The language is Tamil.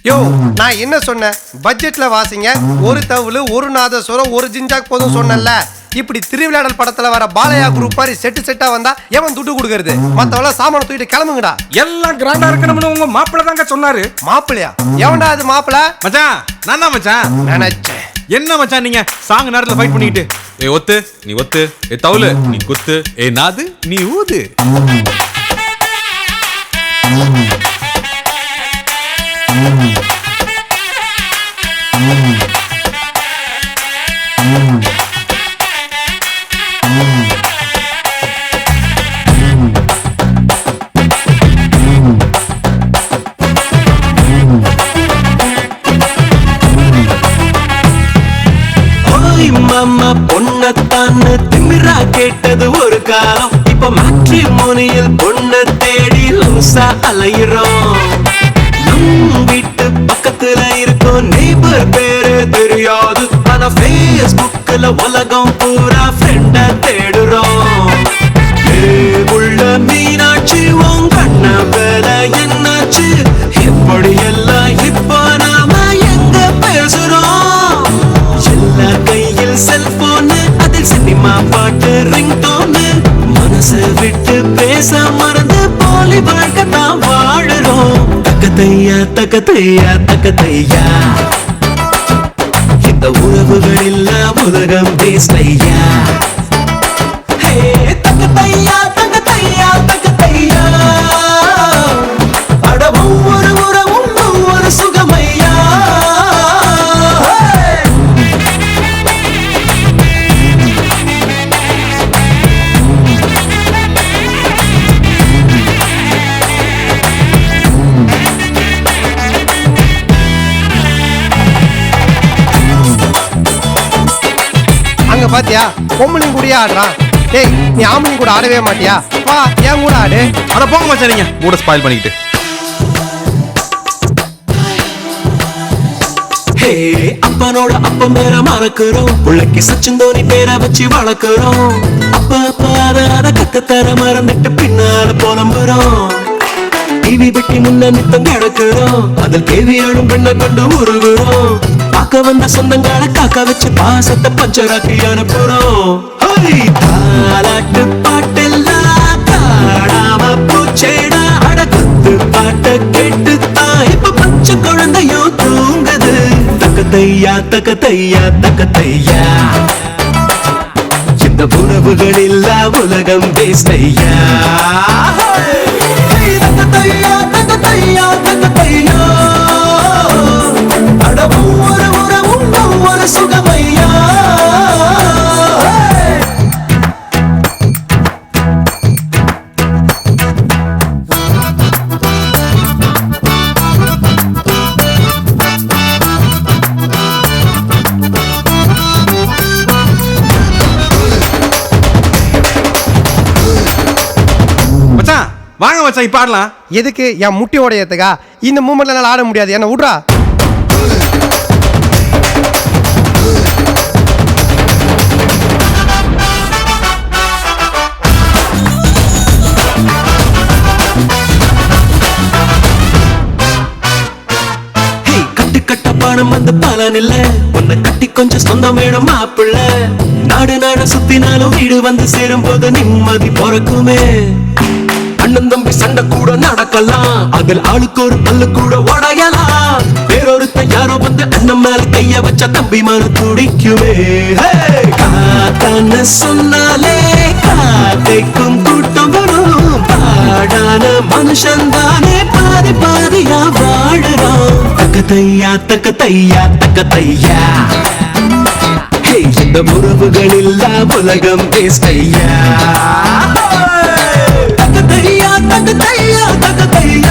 யோ நான் என்ன சொன்னேன்? பட்ஜெட்ல வாசிங்க. ஒரு தவுளு, ஒரு நாதஸ்வரம், ஒரு ஜிஞ்சாக் போதும் சொன்னல. இப்படி திருவிளையாடல் படத்துல வர பாலையா குரூப் மாதிரி செட்டா வந்தா எவன் துட்டு கொடுக்கறது? மத்தவள சாமான தூக்கிட்டு கிளம்புங்கடா. எல்லாம் கிராண்டா இருக்கணும்னு உங்க மாப்பிள்ள தாங்க சொன்னாரு. மாப்பிளையா? எவன்டா அது மாப்பிள்ள? மச்சான் நான் தான் மச்சான். நினைச்சேன். என்ன மச்சான் நீங்க சாங் நேரத்துல ஃபைட் பண்ணிட்டு ஒத்து நீ ஒத்து, தவுளு நீ குத்து, நாது நீ ஊது. மாமா பொண்ணத்தான்னு திமிரா கேட்டது ஒரு காலம். இப்ப மேட்ரிமோனியல் பொண்ண தேடி லூசா அலையிறோம். நம் வீட்டு பக்கத்துல இருக்கும் நெய்பர் பேரு தெரியாது. ஆனா ஃபேஸ்புக்ல உலகம் பூரா ஃப்ரெண்ட தேடுறோம். உள்ள மீனாட்சி உன் கண்ண வேலை என்னாச்சு? எப்படி எல்லாம் இப்ப நாம எங்க பேசுறோம்? எல்லார் கையில் செல்போன், அதில் சினிமா பாட்டு ரிங்டோன். மனசு விட்டு பேச மறந்து போலி வாழ்க்கை தான் வாழுறோம். தக்கத்தையா தக்கத்தையா தக்கத்தையா, இந்த உறவுகள் இல்ல உலகம் பேசையா. தக்கத்தையா தக்கத்தையா தக்கத்தையா, அட ஒவ்வொரு உறவும் ஒவ்வொரு சுகமையா. அங்க பாத்தியா பொம்பளையும் கூடயே ஆடுறான். டேய் நீ ஆம்பளையும் கூட ஆடவே மாட்டியா? வா ஏன் கூட ஆடு. அட போங்க மச்சான் நீங்க மூட ஸ்பாயில் பண்ணிக்கிட்டு. அப்பனோட அப்பன் பேர மறக்கிறோம். பிள்ளைக்கு சச்சின் தோனி பேரை வச்சு வளர்க்கிறோம். அப்ப அத கத்தத்தர மறந்துட்டு பின்னால புலம்புறோம். டிவி பெட்டி முன்ன நித்தம் கிடக்கிறோம். அதில் கேவியாடும் பெண்ணை கொண்டு உருகுறோம். பார்க்க வந்த சொந்தங்கால காக்க வச்சு பாசத்தை பஞ்சராக்கி அனுப்புறோம். தாலாட்டு பாட்டெல்லாம் காடாம பூச்சேடா. அடகுத்து பாட்ட கேட்டு தான் இப்ப பச்சை குழந்தையும் தூங்குது. தக்கத்தையா தக்கத்தையா தக்கத்தையா, இந்த உறவுகள் இல்ல உலகம் பேசையா. தக்கத்தையா தக்கத்தையா தக்கத்தையா, அட ஒவ்வொரு உறவும் ஒவ்வொரு சுகமையா. வாங்க மச்சான் இப்ப ஆடலாம். எதுக்கு? என் முட்டி உடையத்துக்கா? இந்த மூமெண்ட்ல என்னால ஆட முடியாது. என்ன விட்றா. கட்டு கட்ட பணம் வந்து பலன் இல்ல. உன்னை கட்டி கொஞ்சம் சொந்தம் வேணும் மாப்பிள்ள. நாடு நாடு சுத்தினாலும் வீடு வந்து சேரும் போது நிம்மதி பிறக்குமே. அண்ணன் தம்பி சண்டை கூட நடக்கலாம். அதில் ஆளுக்கு ஒரு பல்லு கூட உடையலாம். வேறொருத்த யாரோ வந்து அண்ணன் மேல கைய வச்ச தம்பி மன துடிக்குமே. காத்தான்னு சொன்னாலே காத்தைக்கும் கூட்டம் வரும். பாடான மனுஷன் தானே பாதி பாதியா வாழுறோம். தக்கத்தையா தக்கத்தையா தக்கத்தையா, இந்த உறவுகள் இல்ல உலகம் பேசையா. தக்கத்தையா தக்கத்தையா தக்கத்தையா.